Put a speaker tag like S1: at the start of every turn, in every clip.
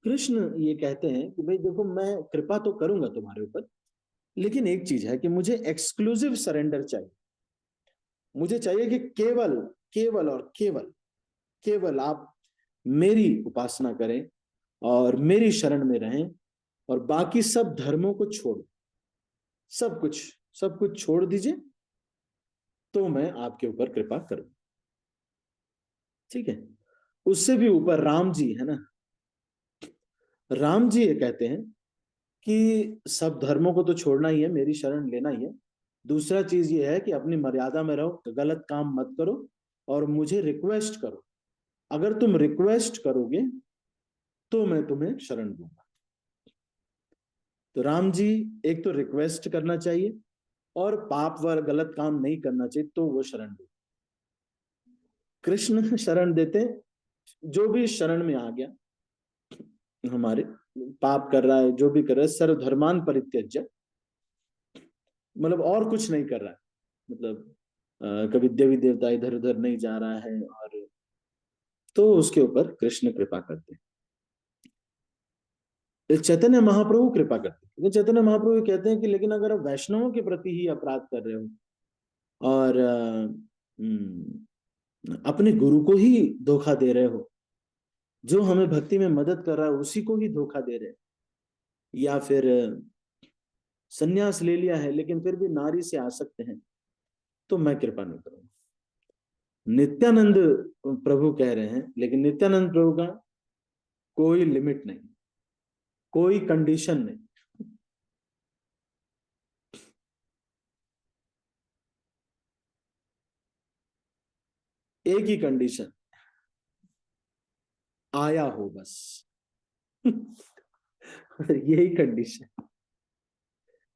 S1: कृष्ण ये कहते हैं कि भाई देखो, मैं कृपा तो करूंगा तुम्हारे ऊपर, लेकिन एक चीज है कि मुझे एक्सक्लूसिव सरेंडर चाहिए। मुझे चाहिए कि केवल केवल और केवल केवल आप मेरी उपासना करें और मेरी शरण में रहें, और बाकी सब धर्मों को छोड़, सब कुछ सब कुछ छोड़ दीजिए, तो मैं आपके ऊपर कृपा करूं। ठीक है। उससे भी ऊपर राम जी है ना। राम जी ये कहते हैं कि सब धर्मों को तो छोड़ना ही है, मेरी शरण लेना ही है। दूसरा चीज ये है कि अपनी मर्यादा में रहो, गलत काम मत करो, और मुझे रिक्वेस्ट करो। अगर तुम रिक्वेस्ट करोगे तो मैं तुम्हें शरण दूंगा। तो राम जी, एक तो रिक्वेस्ट करना चाहिए, और पाप व गलत काम नहीं करना चाहिए, तो वो शरण दो। कृष्ण शरण देते हैं, जो भी शरण में आ गया हमारे, पाप कर रहा है, जो भी कर रहा है, सर्वधर्मान परित्यज्य, मतलब और कुछ नहीं कर रहा है, मतलब कभी देवी देवता इधर उधर नहीं जा रहा है, और तो उसके ऊपर कृष्ण कृपा करते हैं। चैतन्य महाप्रभु कृपा करते हैं, लेकिन चैतन्य महाप्रभु कहते हैं कि लेकिन अगर आप वैष्णवों के प्रति ही अपराध कर रहे हो, और अपने गुरु को ही धोखा दे रहे हो, जो हमें भक्ति में मदद कर रहा है उसी को ही धोखा दे रहे हैं, या फिर संन्यास ले लिया है लेकिन फिर भी नारी से आसक्त हैं, तो मैं कृपा नहीं करूंगा। नित्यानंद प्रभु कह रहे हैं, लेकिन नित्यानंद प्रभु का कोई लिमिट नहीं, कोई कंडीशन नहीं। एक ही कंडीशन, आया हो बस। यही कंडीशन।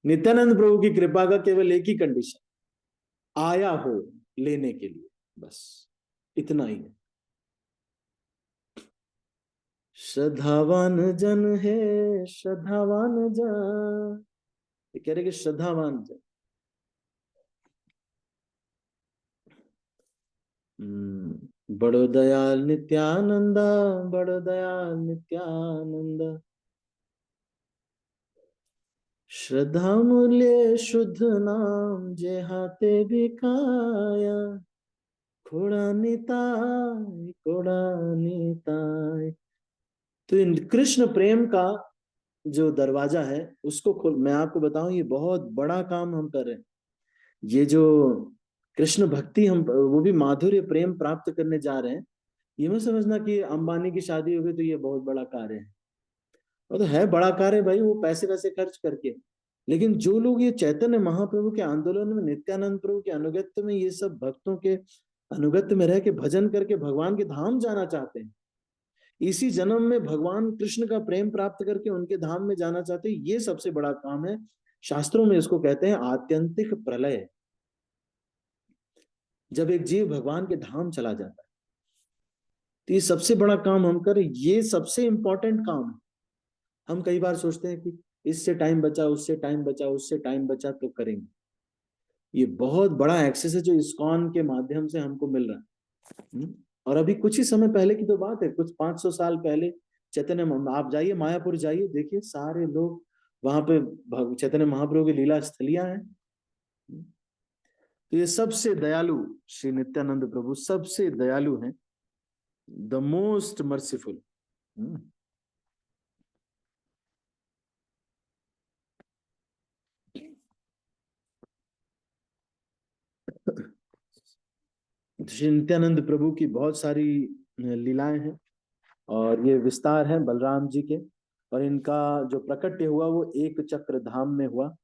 S1: नित्यानंद प्रभु की कृपा का केवल एक ही कंडीशन, आया हो लेने के लिए, बस इतना ही है। श्रद्धावान जन है, श्रद्धावान जन, ये कह रहे कि श्रद्धावान जन। बड़ो दयाल नित्यानंदा, बड़ो दयाल नित्यानंदा, श्रद्धा मूल्य शुद्ध नाम जे हाथे बिकाया, खोड़ा निताय, खोड़ा निताय। तो इन कृष्ण प्रेम का जो दरवाजा है उसको खोल, मैं आपको बताऊं, ये बहुत बड़ा काम हम कर रहे हैं। ये जो कृष्ण भक्ति, हम वो भी माधुर्य प्रेम प्राप्त करने जा रहे हैं। ये मत समझना कि अंबानी की शादी हो गई तो ये बहुत बड़ा कार्य है। वो तो है बड़ा कार्य भाई, वो पैसे वैसे खर्च करके। लेकिन जो लोग ये चैतन्य महाप्रभु के आंदोलन में, नित्यानंद प्रभु के अनुगत्य में, ये सब भक्तों के अनुगत्य में रह के भजन करके भगवान के धाम जाना चाहते हैं, इसी जन्म में भगवान कृष्ण का प्रेम प्राप्त करके उनके धाम में जाना चाहते हैं, ये सबसे बड़ा काम है। शास्त्रों में इसको कहते हैं आत्यंतिक प्रलय। जब एक जीव भगवान के धाम चला जाता है, तो ये सबसे बड़ा काम हम करें, ये सबसे इंपॉर्टेंट काम है। हम कई बार सोचते हैं कि इससे टाइम बचा, उससे टाइम बचा, उससे टाइम बचा, तो करेंगे। ये बहुत बड़ा एक्सेस है जो इस्कॉन के माध्यम से हमको मिल रहा है। और अभी कुछ ही समय पहले की तो बात है, कुछ 500 साल पहले चैतन्य, आप जाइए मायापुर जाइए, देखिए सारे लोग वहां पे चैतन्य महाप्रभु की लीला स्थलियां हैं। तो ये सबसे दयालु श्री नित्यानंद प्रभु सबसे दयालु हैं, the most merciful. Shri Nityanand Prabhu की बहुत सारी लीलाएं हैं, और ये विस्तार है बलराम जी के, और इनका जो प्रकट्य हुआ वो एक चक्र धाम में हुआ।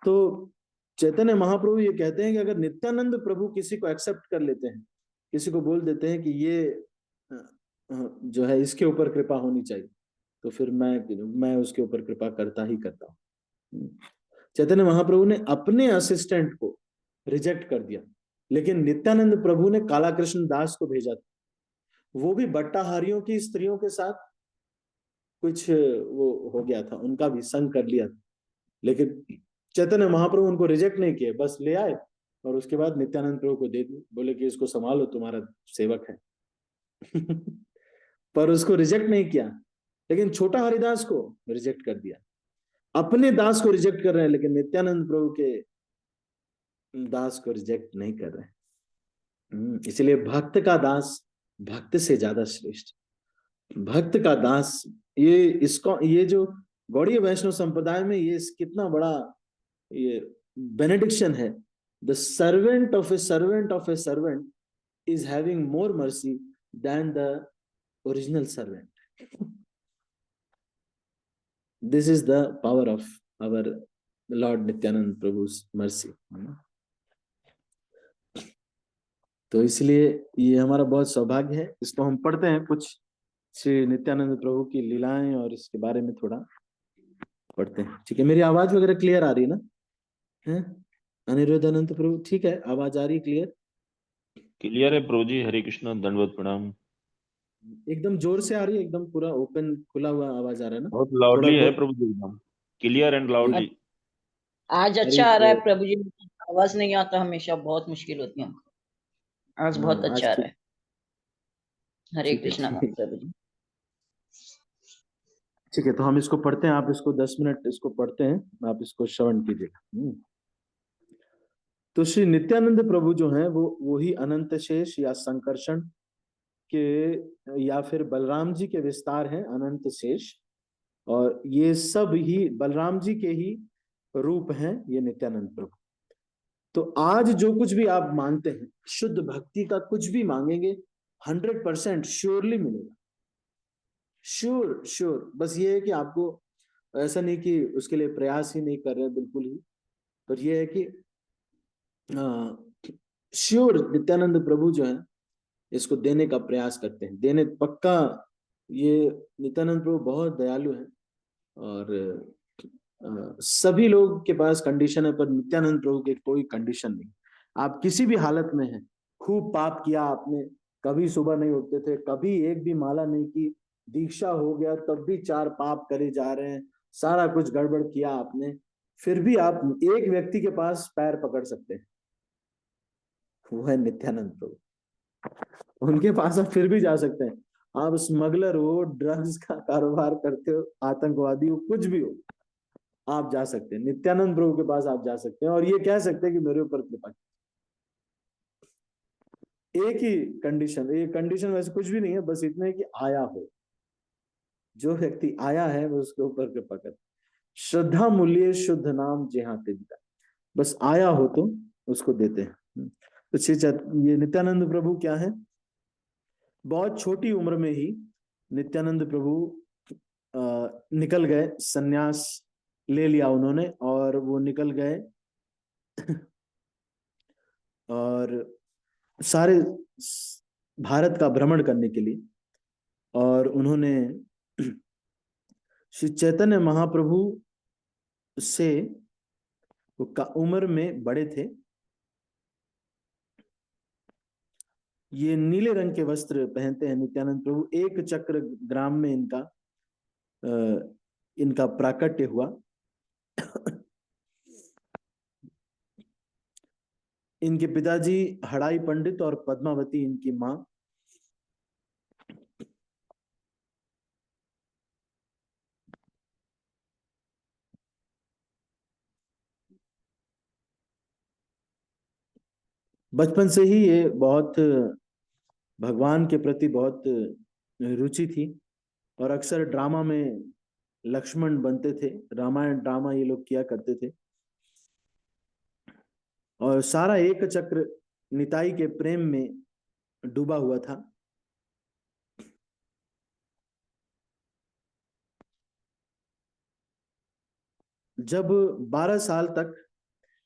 S1: तो चैतन्य महाप्रभु ये कहते हैं कि अगर नित्यानंद प्रभु किसी को एक्सेप्ट कर लेते हैं, किसी को बोल देते हैं कि ये जो है इसके ऊपर कृपा होनी चाहिए, तो फिर मैं उसके ऊपर कृपा करता ही करता हूँ। चैतन्य महाप्रभु ने अपने असिस्टेंट को रिजेक्ट कर दिया, लेकिन नित्यानंद प्रभु ने काला कृष्ण दास को भेजा था। वो भी बट्टाहारियों की स्त्रियों के साथ कुछ वो हो गया था, उनका भी संग कर लिया था, लेकिन चैतन्य महाप्रभु उनको रिजेक्ट नहीं किए, बस ले आए, और उसके बाद नित्यानंद प्रभु को दे दी, बोले कि इसको संभालो, तुम्हारा सेवक है। पर उसको रिजेक्ट नहीं किया। लेकिन छोटा हरिदास को रिजेक्ट कर दिया। अपने दास को रिजेक्ट कर रहे हैं, लेकिन नित्यानंद प्रभु के दास को रिजेक्ट नहीं कर रहे हैं। इसलिए भक्त का दास भक्त से ज्यादा श्रेष्ठ। भक्त का दास, ये जो गौड़ीय वैष्णव संप्रदाय में ये कितना बड़ा ये बेनेडिक्शन है। The servant of A servant of A servant is having more mercy than the original servant. This is the power of our Lord Nityanand Prabhu's mercy. तो इसलिए ये हमारा बहुत सौभाग्य है। इसको हम पढ़ते हैं, कुछ श्री नित्यानंद प्रभु की लीलाएं और इसके बारे में थोड़ा पढ़ते हैं। ठीक है, मेरी आवाज वगैरह क्लियर आ रही है ना? है अनिरुद्ध अनंत प्रभु, ठीक है, आवाज आ रही क्लियर?
S2: क्लियर है प्रभु जी, हरे कृष्ण, दंडवत प्रणाम।
S1: एकदम जोर से आ रही है, एकदम पूरा ओपन खुला हुआ आवाज आ रहा है ना?
S2: बहुत लाउडली है प्रभु जी, एकदम क्लियर एंड लाउडली।
S3: आज अच्छा आ रहा है प्रभु जी, आवाज नहीं आता हमेशा बहुत मुश्किल होती है हमको। आज बहुत अच्छा आ रहा है। हरे कृष्णा प्रभु जी।
S1: ठीक है, तो हम इसको पढ़ते हैं, आप इसको 10 मिनट इसको पढ़ते हैं, आप इसको श्रवण कीजिएगा। तो श्री नित्यानंद प्रभु जो हैं वो वही अनंत शेष या संकर्षण के या फिर बलराम जी के विस्तार हैं, अनंत शेष। और ये सब ही बलराम जी के ही रूप हैं, ये नित्यानंद प्रभु। तो आज जो कुछ भी आप मांगते हैं, शुद्ध भक्ति का कुछ भी मांगेंगे 100% श्योरली मिलेगा। श्योर। बस ये है कि आपको ऐसा नहीं कि उसके लिए प्रयास ही नहीं कर रहे बिल्कुल ही, पर ये है कि श्योर नित्यानंद प्रभु जो है इसको देने का प्रयास करते हैं, देने पक्का। ये नित्यानंद प्रभु बहुत दयालु है और सभी लोग के पास कंडीशन है, पर नित्यानंद प्रभु के कोई कंडीशन नहीं। आप किसी भी हालत में हैं, खूब पाप किया आपने, कभी सुबह नहीं उठते थे, कभी एक भी माला नहीं की, दीक्षा हो गया तब भी 4 पाप करे जा रहे हैं, सारा कुछ गड़बड़ किया आपने, फिर भी आप एक व्यक्ति के पास पैर पकड़ सकते हैं, वो है नित्यानंद प्रभु। उनके पास आप फिर भी जा सकते हैं। आप स्मगलर हो, ड्रग्स का कारोबार करते हो, आतंकवादी हो, कुछ भी हो, आप जा सकते हैं नित्यानंद प्रभु के पास, आप जा सकते हैं और ये कह सकते हैं कि मेरे ऊपर कृपा। एक ही कंडीशन, ये कंडीशन वैसे कुछ भी नहीं है, बस इतना है कि आया हो, जो व्यक्ति आया है वो उसके ऊपर कृपा कर। श्रद्धा मूल्य शुद्ध नाम जेहा तिनका, बस आया हो तो उसको देते हैं। तो ये नित्यानंद प्रभु क्या है, बहुत छोटी उम्र में ही नित्यानंद प्रभु निकल गए, सन्यास ले लिया उन्होंने और वो निकल गए और सारे भारत का भ्रमण करने के लिए। और उन्होंने श्री चैतन्य महाप्रभु से, वो का उम्र में बड़े थे, ये नीले रंग के वस्त्र पहनते हैं नित्यानंद प्रभु। एक चक्र ग्राम में इनका प्राकट्य हुआ। इनके पिताजी हड़ाई पंडित और पद्मावती इनकी मां। बचपन से ही ये बहुत भगवान के प्रति बहुत रुचि थी और अक्सर ड्रामा में लक्ष्मण बनते थे, रामायण ड्रामा ये लोग किया करते थे और सारा एक चक्र निताई के प्रेम में डूबा हुआ था। जब 12 साल तक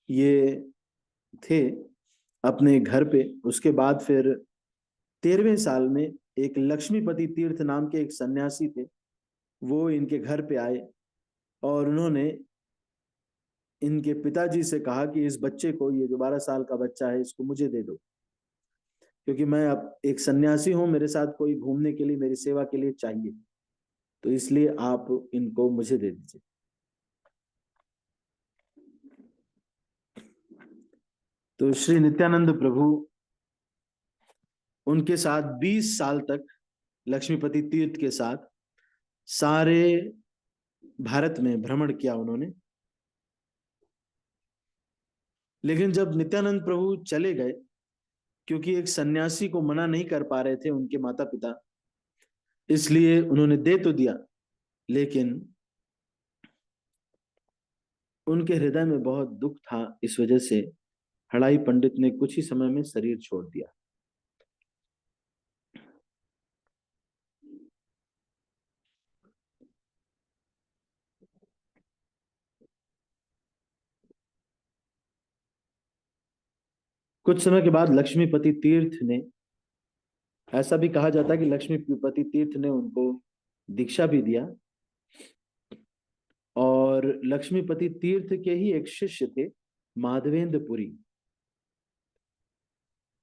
S1: ये थे अपने घर पे, उसके बाद फिर 13वें साल में एक लक्ष्मीपति तीर्थ नाम के एक सन्यासी थे, वो इनके घर पे आए और उन्होंने इनके पिताजी से कहा कि इस बच्चे को, ये जो 12 साल का बच्चा है, इसको मुझे दे दो, क्योंकि मैं अब एक सन्यासी हूं, मेरे साथ कोई घूमने के लिए, मेरी सेवा के लिए चाहिए, तो इसलिए आप इनको मुझे दे दीजिए। तो श्री नित्यानंद प्रभु उनके साथ 20 साल तक लक्ष्मीपति तीर्थ के साथ सारे भारत में भ्रमण किया उन्होंने। लेकिन जब नित्यानंद प्रभु चले गए, क्योंकि एक सन्यासी को मना नहीं कर पा रहे थे उनके माता पिता, इसलिए उन्होंने दे तो दिया, लेकिन उनके हृदय में बहुत दुख था। इस वजह से हड़ाई पंडित ने कुछ ही समय में शरीर छोड़ दिया। कुछ समय के बाद लक्ष्मीपति तीर्थ ने, ऐसा भी कहा जाता है कि लक्ष्मीपति तीर्थ ने उनको दीक्षा भी दिया, और लक्ष्मीपति तीर्थ के ही एक शिष्य थे माधवेंद्र पुरी,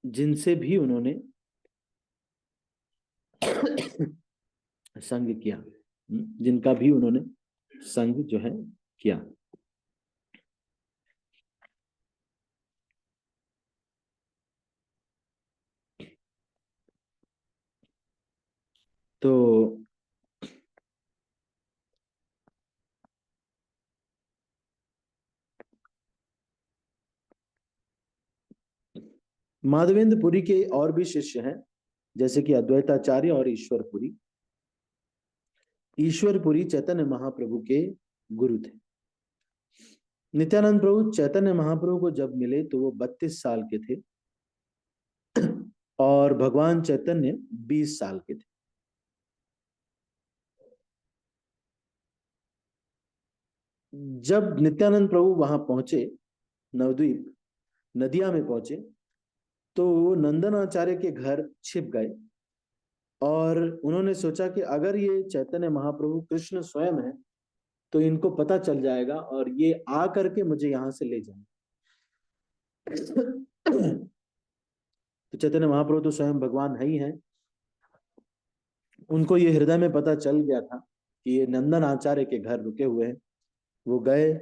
S1: जिनसे भी उन्होंने संग किया, जिनका भी उन्होंने संग जो है किया। तो माधवेंद्र पुरी के और भी शिष्य हैं, जैसे कि अद्वैताचार्य और ईश्वरपुरी। ईश्वरपुरी चैतन्य महाप्रभु के गुरु थे। नित्यानंद प्रभु चैतन्य महाप्रभु को जब मिले तो वो 32 साल के थे और भगवान चैतन्य 20 साल के थे। जब नित्यानंद प्रभु वहां पहुंचे, नवद्वीप नदिया में पहुंचे, तो नंदनाचार्य के घर छिप गए और उन्होंने सोचा कि अगर ये चैतन्य महाप्रभु कृष्ण स्वयं है तो इनको पता चल जाएगा और ये आ करके मुझे यहां से ले जाएंगे। तो चैतन्य महाप्रभु तो स्वयं भगवान है ही हैं। उनको ये हृदय में पता चल गया था कि ये नंदन आचार्य के घर रुके हुए हैं। वो गए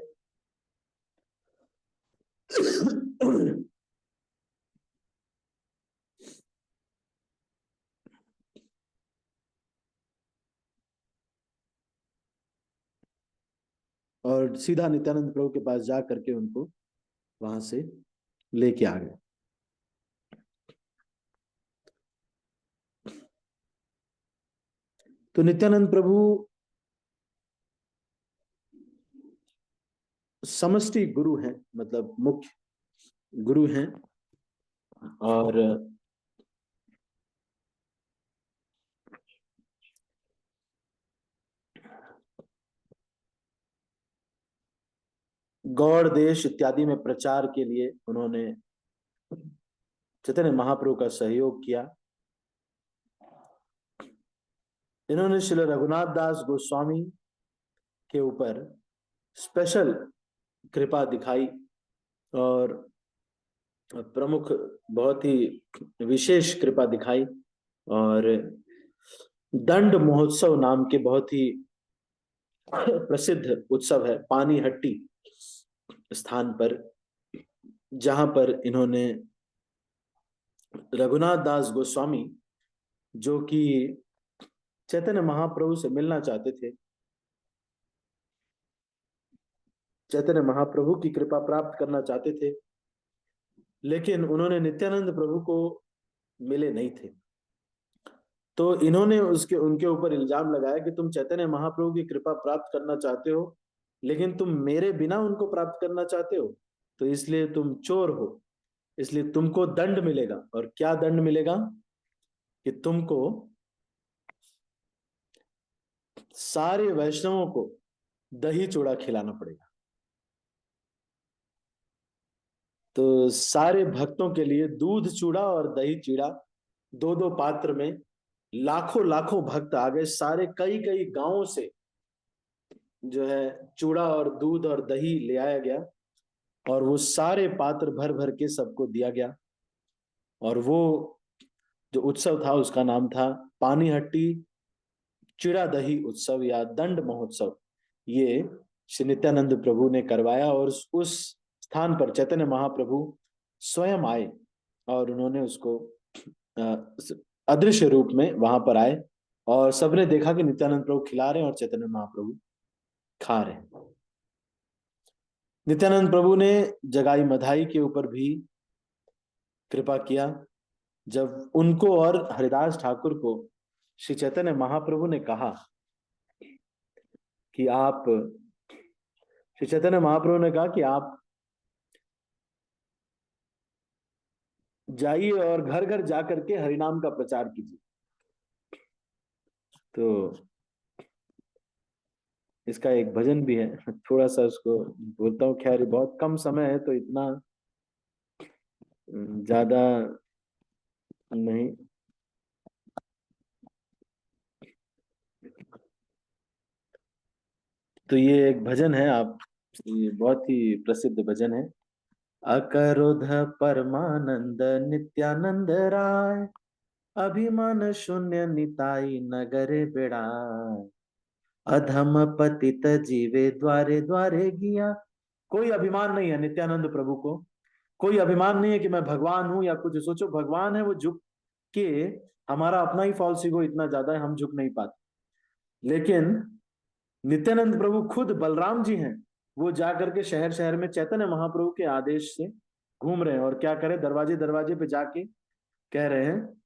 S1: और सीधा नित्यानंद प्रभु के पास जा करके उनको वहां से लेके आ गए। तो नित्यानंद प्रभु समष्टि गुरु हैं, मतलब मुख्य गुरु हैं, और गौड़ देश इत्यादि में प्रचार के लिए उन्होंने चैतन्य महाप्रभु का सहयोग किया। इन्होंने श्री रघुनाथ दास गोस्वामी के ऊपर स्पेशल कृपा दिखाई और प्रमुख बहुत ही विशेष कृपा दिखाई, और दंड महोत्सव नाम के बहुत ही प्रसिद्ध उत्सव है पानीहट्टी स्थान पर, जहां पर इन्होंने रघुनाथ दास गोस्वामी, जो कि चैतन्य महाप्रभु से मिलना चाहते थे, चैतन्य महाप्रभु की कृपा प्राप्त करना चाहते थे, लेकिन उन्होंने नित्यानंद प्रभु को मिले नहीं थे। तो इन्होंने उनके ऊपर इल्जाम लगाया कि तुम चैतन्य महाप्रभु की कृपा प्राप्त करना चाहते हो, लेकिन तुम मेरे बिना उनको प्राप्त करना चाहते हो, तो इसलिए तुम चोर हो, इसलिए तुमको दंड मिलेगा। और क्या दंड मिलेगा? कि तुमको सारे वैष्णवों को दही चूड़ा खिलाना पड़ेगा। तो सारे भक्तों के लिए दूध चूड़ा और दही चूड़ा, 2-2 पात्र में लाखों लाखों भक्त आ गए। सारे कई कई गांवों से जो है चूड़ा और दूध और दही ले आया गया, और वो सारे पात्र भर भर के सबको दिया गया। और वो जो उत्सव था उसका नाम था पानीहट्टी चिड़ा दही उत्सव या दंड महोत्सव। ये श्री नित्यानंद प्रभु ने करवाया, और उस स्थान पर चैतन्य महाप्रभु स्वयं आए और उन्होंने उसको अदृश्य रूप में वहां पर आए और सबने देखा कि नित्यानंद प्रभु खिला रहे हैं और चैतन्य महाप्रभु खा रहे हैं। नित्यानंद प्रभु ने जगाई मधाई के ऊपर भी कृपा किया। जब उनको और हरिदास ठाकुर को श्री चैतन्य महाप्रभु ने कहा कि आप, श्री चैतन्य महाप्रभु ने कहा कि आप जाइए और घर घर जाकर के हरिनाम का प्रचार कीजिए। तो इसका एक भजन भी है, थोड़ा सा उसको बोलता हूँ। खैर बहुत कम समय है तो इतना ज्यादा नहीं। तो ये एक भजन है, आप, ये बहुत ही प्रसिद्ध भजन है। अकरोध परमानंद नित्यानंद राय, अभिमान शून्य निताई नगरे बेड़ाय, अधम पतित जीवे द्वारे द्वारे गिया। कोई अभिमान नहीं है नित्यानंद प्रभु को, कोई अभिमान नहीं है कि मैं भगवान हूं या कुछ। सोचो भगवान है, वो झुक के, हमारा अपना ही फॉल्स ईगो इतना ज्यादा है, हम झुक नहीं पाते। लेकिन नित्यानंद प्रभु खुद बलराम जी हैं, वो जाकर के शहर शहर में चैतन्य महाप्रभु के आदेश से घूम रहे हैं और क्या करें, दरवाजे दरवाजे पे जाके कह रहे हैं,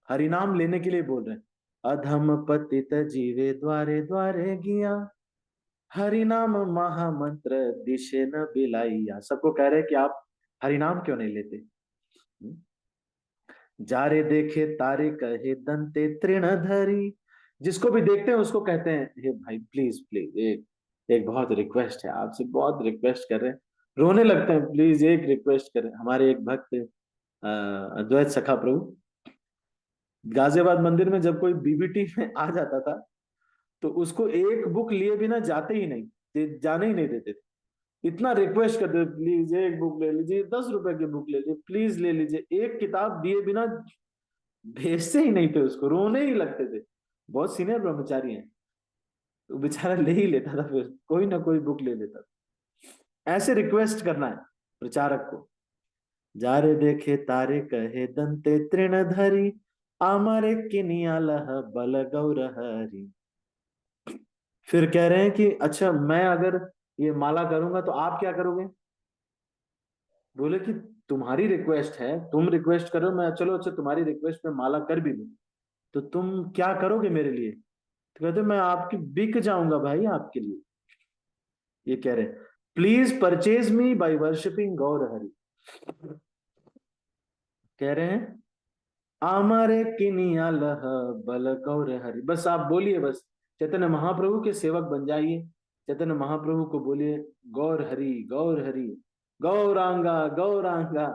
S1: हरिनाम लेने के लिए बोल रहे हैं। अधम पतित जीवे द्वारे द्वारे गिया, हरिनाम महामंत्र दिशे न बिलाइया। सबको कह रहे हैं कि आप हरिनाम क्यों नहीं लेते। जारे देखे तारे कहे दंते तृणधरी, जिसको भी देखते हैं उसको कहते हैं, हे भाई प्लीज प्लीज, एक बहुत रिक्वेस्ट है आपसे, बहुत रिक्वेस्ट कर रहे हैं, रोने लगते हैं, प्लीज एक रिक्वेस्ट करें। हमारे एक भक्त अद्वैत सखा प्रभु, गाजियाबाद मंदिर में जब कोई बीबीटी में आ जाता था तो उसको एक बुक लिए बिना जाते ही नहीं, जाने ही नहीं देते थे। इतना रिक्वेस्ट करते, प्लीज एक बुक ले लीजिए, 10 रुपए की बुक ले लीजिए, प्लीज ले लीजिए। एक किताब दिए बिना भेजते ही नहीं थे उसको, रोने ही लगते थे। बहुत सीनियर ब्रह्मचारी हैं, तो बेचारा ले ही लेता था, फिर कोई ना कोई बुक ले लेता था। ऐसे रिक्वेस्ट करना है प्रचारक को। जारे देखे तारे कहे दंते तृणधरी, आमरे किनिया लह बल गौर हरि। फिर कह रहे हैं कि अच्छा मैं अगर ये माला करूंगा तो आप क्या करोगे। बोले कि तुम्हारी रिक्वेस्ट है, तुम रिक्वेस्ट करो, मैं चलो अच्छा तुम्हारी रिक्वेस्ट में माला कर भी दूं, तो तुम क्या करोगे मेरे लिए। तो कहते मैं आपकी बिक जाऊंगा भाई आपके लिए। ये कह रहे please purchase me by worshipping Gaur Hari. कह रहे हैं आमारे किनिया लह बल गौर हरि, बस आप बोलिए, बस चैतन्य महाप्रभु के सेवक बन जाइए। चैतन्य महाप्रभु को बोलिए गौर हरि गौर हरि, गौरांगा गौरांगा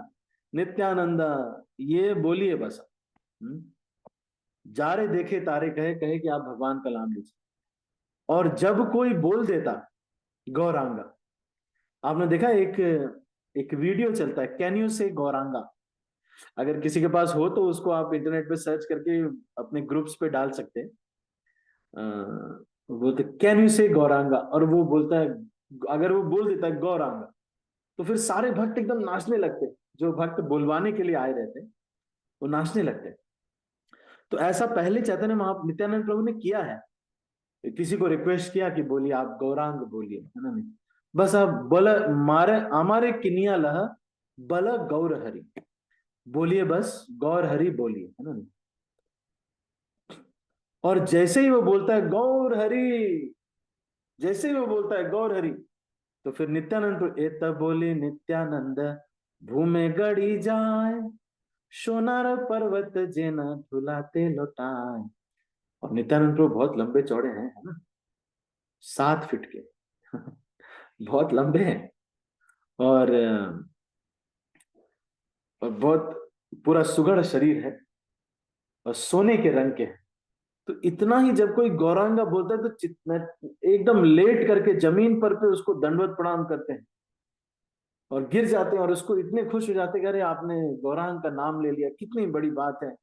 S1: नित्यानंदा, ये बोलिए बस। जारे देखे तारे कहे कहे कि आप भगवान का नाम लीजिए। और जब कोई बोल देता गौरांगा, आपने देखा एक वीडियो चलता है, कैन यू से गौरांगा। अगर किसी के पास हो तो उसको आप इंटरनेट पे सर्च करके अपने ग्रुप्स पे डाल सकते हैं। बोलते कैन यू से गौरांगा, और वो बोलता है, अगर वो बोल देता है गौरांगा तो फिर सारे भक्त एकदम नाचने लगते, जो भक्त बुलवाने के लिए आए रहते वो नाचने लगते। तो ऐसा पहले चैतन्य नित्यानंद प्रभु ने किया है, किसी को रिक्वेस्ट किया कि बोलिए आप गौरांग बोलिए, है ना। नहीं, बस आप बल मारे हमारे किनिया लह बल गौर हरि बोलिए, बस गौर हरि बोलिए, है ना। और जैसे ही वो बोलता है गौर हरि, जैसे ही वो बोलता है गौर हरि, तो फिर नित्यानंद एत बोले नित्यानंद भूमे गड़ी जाए, सोनार पर्वत जेना झुलाते लौटाए। और नित्यानंद प्रभु बहुत लंबे चौड़े हैं, है ना, 7 फीट के बहुत लंबे हैं, और बहुत पूरा सुगढ़ शरीर है और सोने के रंग के हैं। तो इतना ही जब कोई गौरांगा बोलता है तो एकदम लेट करके जमीन पर पे उसको दंडवत प्रणाम करते हैं और गिर जाते हैं, और उसको इतने खुश हो जाते हैं, अरे आपने गौरांग का नाम ले लिया, कितनी बड़ी बात है।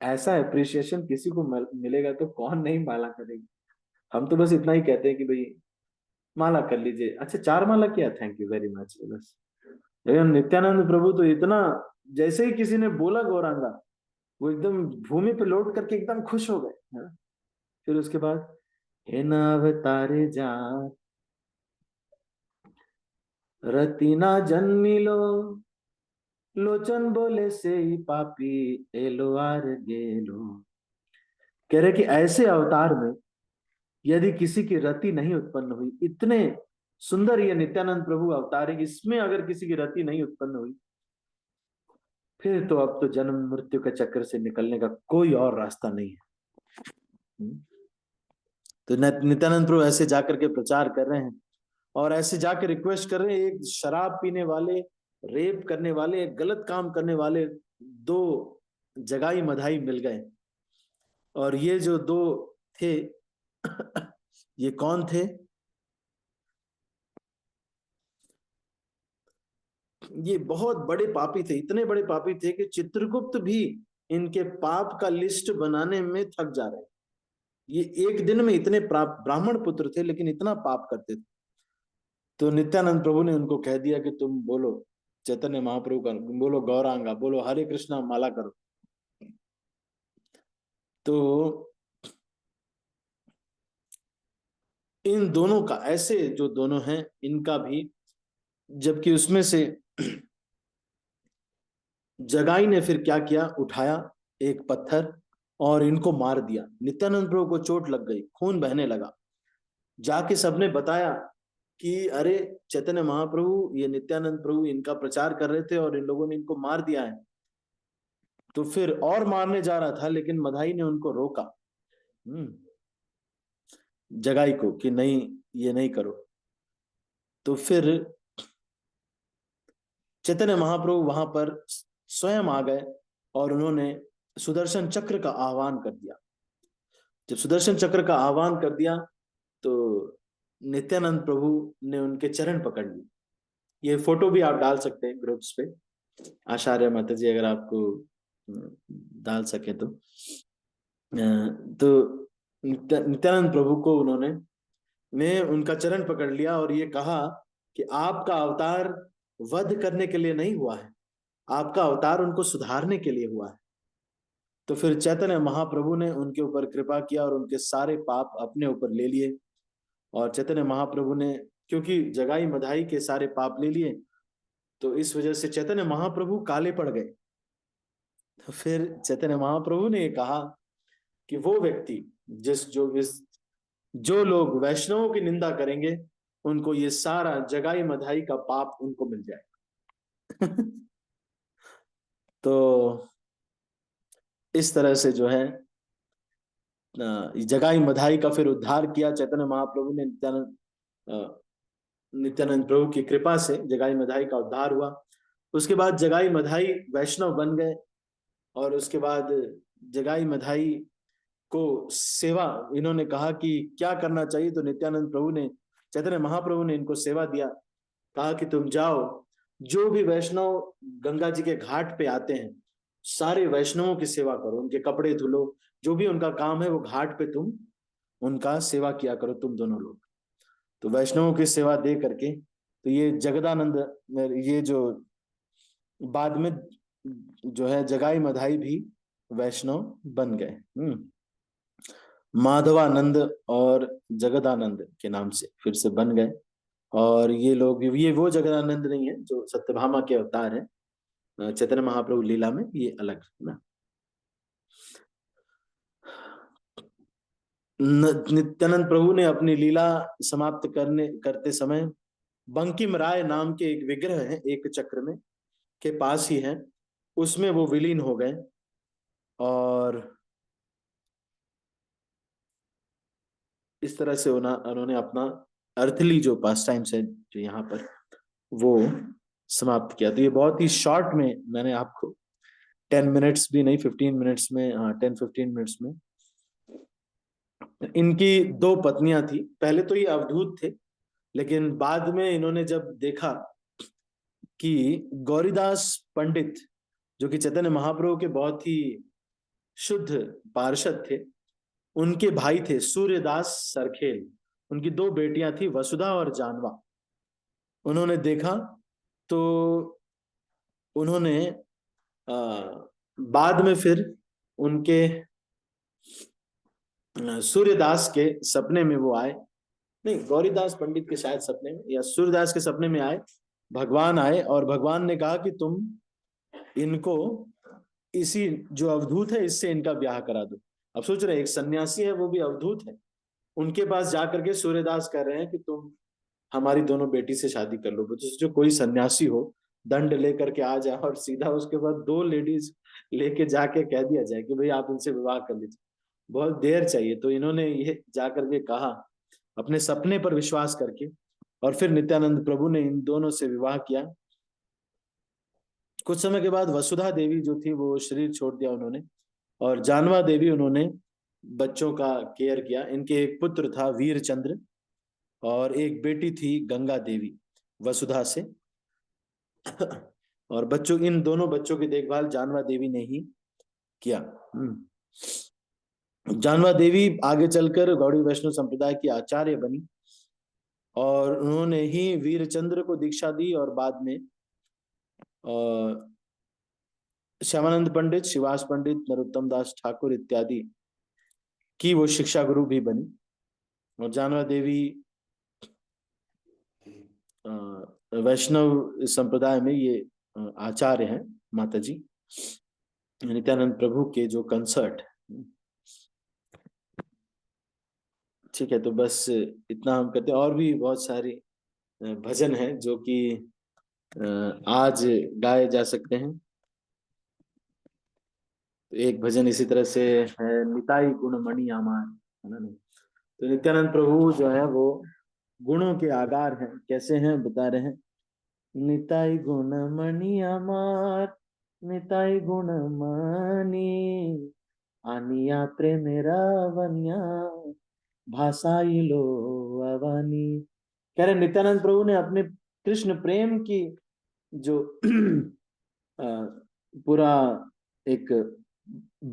S1: ऐसा अप्रिशिएशन किसी को मिलेगा तो कौन नहीं माला करेगा। हम तो बस इतना ही कहते हैं कि भाई माला कर लीजिए, अच्छा 4 माला किया, थैंक यू वेरी मच, बस। लेकिन नित्यानंद प्रभु तो इतना, जैसे ही किसी ने बोला गौरांगा, वो एकदम भूमि पे लौट करके एकदम खुश हो गए, है ना। फिर उसके बाद हे न अवतारे जा रतिना जन्मिलो लोचन बोले से ही पापी एलो आर गेलो। कह रहे कि ऐसे अवतार में यदि किसी की रति नहीं उत्पन्न हुई, इतने सुंदर ये नित्यानंद प्रभु अवतार है, इसमें अगर किसी की रति नहीं उत्पन्न हुई, फिर तो अब तो जन्म मृत्यु के चक्कर से निकलने का कोई और रास्ता नहीं है। तो नित्यानंद प्रभु ऐसे जाकर के प्रचार कर रहे हैं और ऐसे जाकर रिक्वेस्ट कर रहे हैं। एक शराब पीने वाले, रेप करने वाले, गलत काम करने वाले दो जगाई मधाई मिल गए। और ये जो दो थे ये कौन थे? ये बहुत बड़े पापी थे, इतने बड़े पापी थे कि चित्रगुप्त भी इनके पाप का लिस्ट बनाने में थक जा रहे। ये एक दिन में इतने ब्राह्मण पुत्र थे लेकिन इतना पाप करते थे। तो नित्यानंद प्रभु ने उनको कह दिया कि तुम बोलो चैतन्य महाप्रभु का, बोलो गौरांगा, बोलो हरे कृष्णा माला करो। तो इन दोनों का, ऐसे जो दोनों हैं इनका भी, जबकि उसमें से जगाई ने फिर क्या किया, उठाया एक पत्थर और इनको मार दिया। नित्यानंद प्रभु को चोट लग गई, खून बहने लगा। जाके सबने बताया कि अरे चैतन्य महाप्रभु, ये नित्यानंद प्रभु इनका प्रचार कर रहे थे और इन लोगों ने इनको मार दिया है। तो फिर और मारने जा रहा था लेकिन मधाई ने उनको रोका, जगाई को, कि नहीं ये नहीं करो। तो फिर चैतन्य महाप्रभु वहां पर स्वयं आ गए और उन्होंने सुदर्शन चक्र का आह्वान कर दिया। जब सुदर्शन चक्र का आह्वान कर दिया तो नित्यानंद प्रभु ने उनके चरण पकड़ लिए। ये फोटो भी आप डाल सकते हैं ग्रुप्स पे, आचार्य माता जी अगर आपको डाल सके तो। नित्यानंद प्रभु को उन्होंने उनका चरण पकड़ लिया और ये कहा कि आपका अवतार वध करने के लिए नहीं हुआ है, आपका अवतार उनको सुधारने के लिए हुआ है। तो फिर चैतन्य महाप्रभु ने उनके ऊपर कृपा किया और उनके सारे पाप अपने ऊपर ले लिए। और चैतन्य महाप्रभु ने, क्योंकि जगाई मधाई के सारे पाप ले लिए, तो इस वजह से चैतन्य महाप्रभु काले पड़ गए। तो फिर चैतन्य महाप्रभु ने कहा कि वो व्यक्ति जो लोग वैष्णवों की निंदा करेंगे उनको ये सारा जगाई मधाई का पाप उनको मिल जाएगा। तो इस तरह से जो है जगाई मधाई का फिर उद्धार किया चैतन्य महाप्रभु ने। नित्यानंद प्रभु की कृपा से जगाई मधाई का उद्धार हुआ। उसके बाद जगाई मधाई वैष्णव बन गए और उसके बाद जगाई मधाई को सेवा, इन्होंने कहा कि क्या करना चाहिए, तो नित्यानंद प्रभु ने, चैतन्य महाप्रभु ने इनको सेवा दिया। कहा कि तुम जाओ, जो भी वैष्णव गंगा जी के घाट पे आते हैं सारे वैष्णवों की सेवा करो, उनके कपड़े धुलो, जो भी उनका काम है वो घाट पे तुम उनका सेवा किया करो, तुम दोनों लोग। तो वैष्णवों की सेवा दे करके तो ये जगदानंद, ये जो बाद में जो है जगाई मधाई भी वैष्णव बन गए। माधवानंद और जगदानंद के नाम से फिर से बन गए। और ये लोग, ये वो जगदानंद नहीं है जो सत्यभामा के अवतार है चैतन्य महाप्रभु लीला में, ये अलग है ना। नित्यानंद प्रभु ने अपनी लीला समाप्त करते समय बंकिम राय नाम के एक विग्रह है, एक चक्र में के पास ही है, उसमें वो विलीन हो गए। और इस तरह से उन्होंने अपना अर्थली जो पास टाइम्स है जो यहाँ पर वो समाप्त किया। तो ये बहुत ही शॉर्ट में मैंने आपको 10 मिनट्स भी नहीं, 15 मिनट्स में, हाँ 10-15 मिनट्स में। इनकी 2 पत्नियां थी। पहले तो ये अवधूत थे लेकिन बाद में इन्होंने जब देखा कि गौरीदास पंडित जो कि चैतन्य महाप्रभु के बहुत ही शुद्ध पार्षद थे, उनके भाई थे सूर्यदास सरखेल, उनकी 2 बेटियां थी वसुधा और जानवा। उन्होंने देखा तो उन्होंने बाद में फिर उनके सूर्यदास के सपने में वो आए, नहीं गौरीदास पंडित के शायद सपने में या सूर्यदास के सपने में आए, भगवान आए और भगवान ने कहा कि तुम इनको इसी जो अवधूत है इससे इनका ब्याह करा दो। अब सोच रहे एक सन्यासी है वो भी अवधूत है, उनके पास जाकर के सूर्यदास कह रहे हैं कि तुम हमारी दोनों बेटी से शादी कर लो। जो कोई सन्यासी हो दंड लेकर के आ जाए और सीधा उसके बाद 2 लेडीज लेके जाके कह दिया जाए कि भाई आप इनसे विवाह कर लीजिए, बहुत देर चाहिए। तो इन्होंने ये जाकर के कहा अपने सपने पर विश्वास करके, और फिर नित्यानंद प्रभु ने इन दोनों से विवाह किया। कुछ समय के बाद वसुधा देवी जो थी वो शरीर छोड़ दिया उन्होंने, और जानवा देवी उन्होंने बच्चों का केयर किया। इनके एक पुत्र था वीरचंद्र और एक बेटी थी गंगा देवी वसुधा से और बच्चों, इन दोनों बच्चों की देखभाल जानवा देवी ने ही किया। जानवा देवी आगे चलकर गौड़ी वैष्णव संप्रदाय की आचार्य बनी और उन्होंने ही वीरचंद्र को दीक्षा दी और बाद में श्यामानंद पंडित, शिवास पंडित, नरोत्तम दास ठाकुर इत्यादि की वो शिक्षा गुरु भी बनी। और जानवा देवी वैष्णव संप्रदाय में ये आचार्य हैं, माता जी नित्यानंद प्रभु के जो कंसर्ट। ठीक है, तो बस इतना हम करते हैं। और भी बहुत सारे भजन हैं जो कि आज गाए जा सकते हैं। एक भजन इसी तरह से है, निताई गुण मणि आमार, है ना। नहीं तो नित्यानंद प्रभु जो है वो गुणों के आगार हैं। कैसे हैं बता रहे हैं, निताई गुण मणि आमार, निताई गुण मणि आनिया प्रेमेरा वन्या भाषाई लो अवानी। कह रहे नित्यानंद प्रभु ने अपने कृष्ण प्रेम की जो पूरा एक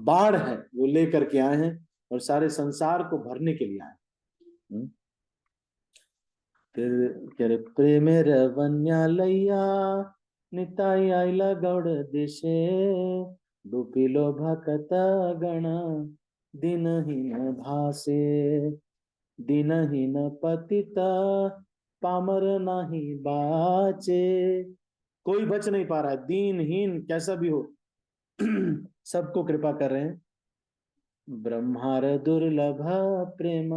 S1: बाढ़ है वो लेकर के आए हैं और सारे संसार को भरने के लिए आए। फिर कह रहे प्रेमे रवन्या लैया निताई आइला गौड़ देशे डुपिलो भकत गण दिनहीन भासे दिनहीन पतिता पामर नहीं बाचे। कोई बच नहीं पा रहा है, दीनहीन कैसा भी हो सबको कृपा कर रहे हैं। ब्रह्मार दुर्लभ प्रेम,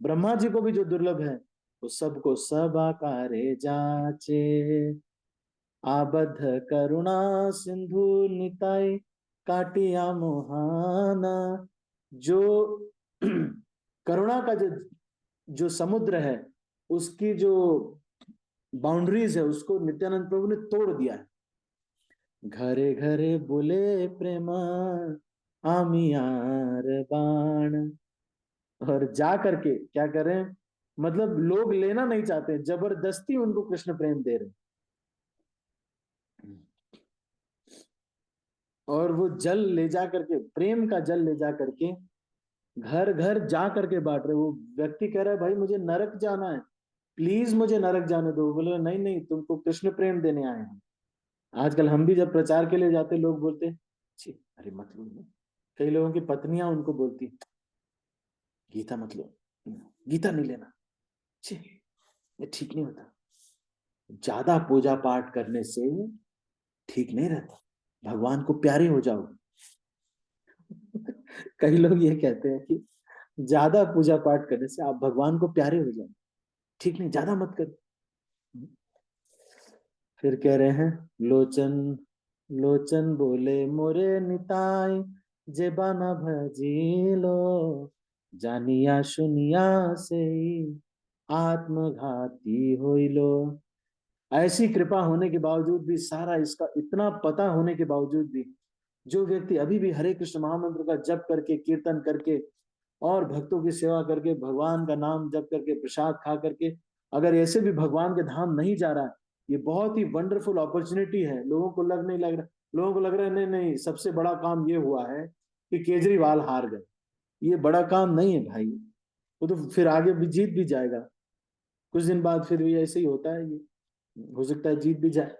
S1: ब्रह्मा जी को भी जो दुर्लभ है वो सबको सब आकारे जाचे। आबद्ध करुणा सिंधु निताई काटिया मोहाना, जो करुणा का जो समुद्र है उसकी जो बाउंड्रीज है उसको नित्यानंद प्रभु ने तोड़ दिया है। घरे घरे बोले प्रेम आमियार बाण, और जा करके क्या करें, मतलब लोग लेना नहीं चाहते, जबरदस्ती उनको कृष्ण प्रेम दे रहे, और वो जल ले जा करके, प्रेम का जल ले जा करके घर घर जा करके बांट रहे। वो व्यक्ति कह रहा है भाई मुझे नरक जाना है, प्लीज मुझे नरक जाने दो। बोले नहीं नहीं, तुमको कृष्ण प्रेम देने आए हैं। आजकल हम भी जब प्रचार के लिए जाते लोग बोलते अरे मत लो। कई लोगों की पत्नियां उनको बोलती गीता मत लो, गीता नहीं लेना, ये ठीक नहीं होता, ज्यादा पूजा पाठ करने से ठीक नहीं रहता, भगवान को प्यारे हो जाओ। कई लोग ये कहते हैं कि ज्यादा पूजा पाठ करने से आप भगवान को प्यारे हो जाओ, ठीक नहीं, ज्यादा मत कर। फिर कह रहे हैं लोचन लोचन बोले मोरे निताई जेबा न भजीलो जानिया सुनिया से आत्मघाती होइलो। ऐसी कृपा होने के बावजूद भी, सारा इसका इतना पता होने के बावजूद भी, जो व्यक्ति अभी भी हरे कृष्ण महामंत्र का जप करके, कीर्तन करके और भक्तों की सेवा करके, भगवान का नाम जप करके, प्रसाद खा करके अगर ऐसे भी भगवान के धाम नहीं जा रहा है, ये बहुत ही वंडरफुल अपॉर्चुनिटी है। लोगों को नहीं लग रहा, लोगों को लग रहा है नहीं नहीं सबसे बड़ा काम ये हुआ है कि केजरीवाल हार गए। ये बड़ा काम नहीं है भाई, वो तो फिर आगे भी जीत भी जाएगा, कुछ दिन बाद फिर भी ऐसे ही होता है, ये हो सकता है जीत भी जाए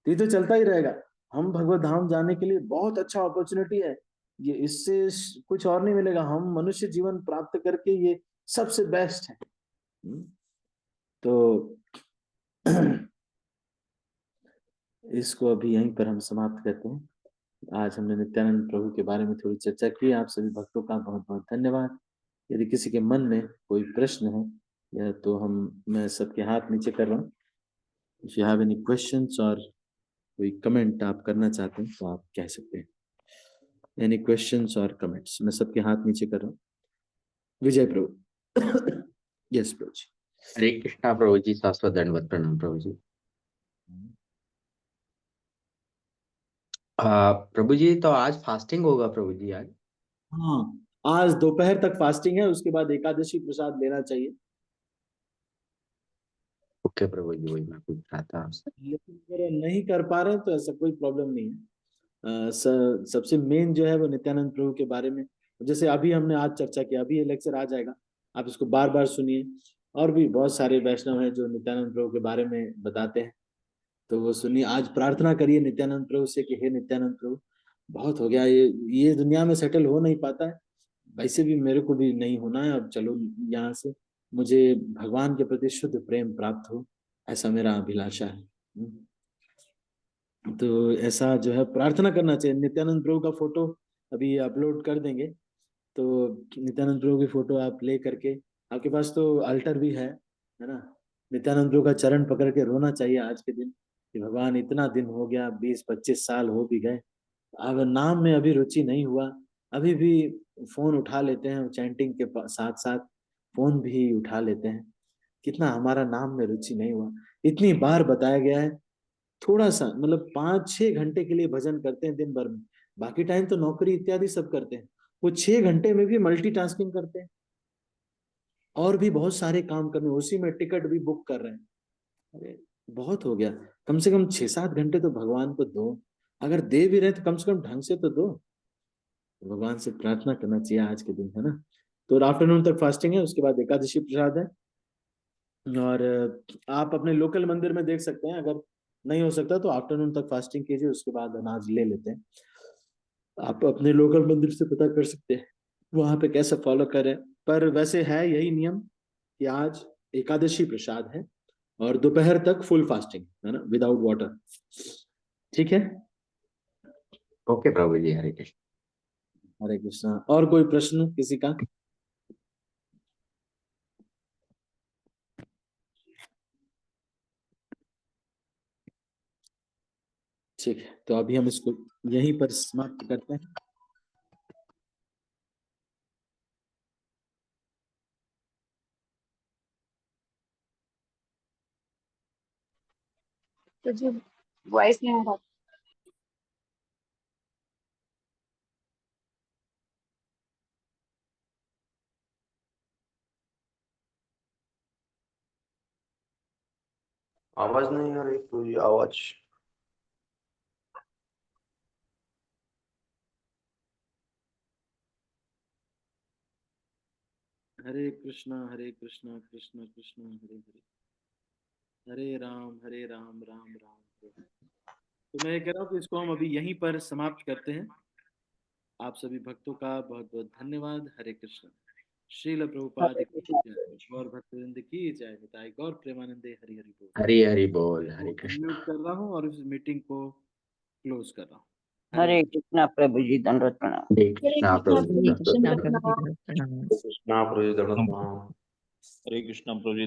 S1: ये तो चलता ही रहेगा। हम भगवत धाम जाने के लिए बहुत अच्छा अपॉर्चुनिटी है ये, इससे कुछ और नहीं मिलेगा। हम मनुष्य जीवन प्राप्त करके ये सबसे बेस्ट है। तो इसको अभी यहीं पर हम समाप्त करते हैं। आज हमने नित्यानंद प्रभु के बारे में थोड़ी चर्चा की। आप सभी भक्तों का बहुत बहुत धन्यवाद। यदि किसी के मन में कोई प्रश्न है या तो मैं सबके हाथ नीचे कर रहा हूँ। If you have any questions और कोई कमेंट आप करना चाहते हैं तो आप कह सकते हैं। एनी क्वेश्चंस और कमेंट्स? मैं सबके हाथ नीचे कर रहा हूँ। विजय प्रभु। यस प्रभु जी।
S4: हरे कृष्णा प्रभु जी, शाश्वत दंडवत प्रणाम प्रभु जी। प्रभु जी तो आज फास्टिंग होगा प्रभु जी आज?
S1: हाँ, आज दोपहर तक फास्टिंग है, उसके बाद एकादशी प्रसाद लेना चाहिए।
S4: ओके प्रभु जी, वही मैं पूछ रहा था आपसे।
S1: लेकिन अगर नहीं कर पा रहे तो ऐसा कोई प्रॉब्लम नहीं है। सबसे मेन जो है वो नित्यानंद प्रभु के बारे में, जैसे अभी हमने आज चर्चा की, अभी ये लेक्चर आ जाएगा, आप इसको बार बार सुनिए। और भी बहुत सारे वैष्णव हैं जो नित्यानंद प्रभु के बारे में बताते हैं, तो वो सुनिए। आज प्रार्थना करिए नित्यानंद प्रभु से कि हे नित्यानंद प्रभु, बहुत हो गया, ये दुनिया में सेटल हो नहीं पाता है, वैसे भी मेरे को भी नहीं होना है। अब चलो यहाँ से, मुझे भगवान के प्रति शुद्ध प्रेम प्राप्त हो, ऐसा मेरा अभिलाषा है। तो ऐसा जो है प्रार्थना करना चाहिए। नित्यानंद प्रभु का फोटो अभी अपलोड कर देंगे, तो नित्यानंद प्रभु की फोटो आप ले करके, आपके पास तो अल्टर भी है ना, नित्यानंद प्रभु का चरण पकड़ के रोना चाहिए आज के दिन कि भगवान इतना दिन हो गया, 20-25 साल हो भी गए, अब नाम में अभी रुचि नहीं हुआ। अभी भी फोन उठा लेते हैं, चैंटिंग के साथ साथ फोन भी उठा लेते हैं। कितना हमारा नाम में रुचि नहीं हुआ। इतनी बार बताया गया है, थोड़ा सा मतलब 5-6 घंटे के लिए भजन करते हैं दिन भर में, बाकी टाइम तो नौकरी इत्यादि सब करते हैं। वो 6 घंटे में भी मल्टीटास्किंग करते हैं और भी बहुत सारे काम करने, उसी में टिकट भी बुक कर रहे हैं। अरे बहुत हो गया, कम से कम 6-7 घंटे तो भगवान को दो। अगर दे भी रहे तो कम से कम ढंग से तो दो। भगवान से प्रार्थना करना चाहिए आज के दिन, है ना। तो आफ्टरनून तक फास्टिंग है, उसके बाद एकादशी प्रसाद है। और आप अपने लोकल मंदिर में देख सकते हैं, अगर नहीं हो सकता तो आफ्टरनून तक फास्टिंग कीजिए, उसके बाद अनाज ले लेते हैं। आप अपने लोकल मंदिर से पता कर सकते हैं वहां पे कैसे फॉलो करें। पर वैसे है यही नियम कि आज एकादशी प्रसाद है और दोपहर तक फुल फास्टिंग है ना, विदाउट वाटर। ठीक है,
S4: ओके प्रभु जी, हरे कृष्ण।
S1: हरे कृष्णा। और कोई प्रश्न किसी का? ठीक है, तो अभी हम इसको यहीं पर समाप्त करते हैं।
S5: तो जो वॉइस नहीं आ रहा।
S6: आवाज नहीं आ रही कोई आवाज।
S1: हरे कृष्णा कृष्ण कृष्ण हरे हरे, हरे राम राम राम हरे हरे। तो मैं ये कह रहा हूँ कि इसको हम अभी यहीं पर समाप्त करते हैं। आप सभी भक्तों का बहुत बहुत धन्यवाद। हरे कृष्ण। श्रील प्रभुपाद
S3: हरे
S1: की
S3: कृष्णा।
S1: जय, गौर भक्तवृंद की जय, निताई गौर प्रेमानंदे, हरि हरि बोल।
S4: हरि हरि बोल। हरे कृष्ण।
S1: म्यूट कर रहा हूँ और इस मीटिंग को क्लोज कर रहा हूँ।
S3: हरे कृष्णा प्रभु जी, दंडवत प्रणाम।
S4: हरे
S5: हरे
S4: कृष्णा
S5: कृष्णा
S4: प्रभु जी,
S5: प्रभु जी,
S4: शाश्वत
S5: दंडवत
S4: दंडवत
S5: प्रणाम।
S6: कृष्णा प्रभु जी, दंडवत प्रणाम।
S2: हरे कृष्णा प्रभु जी।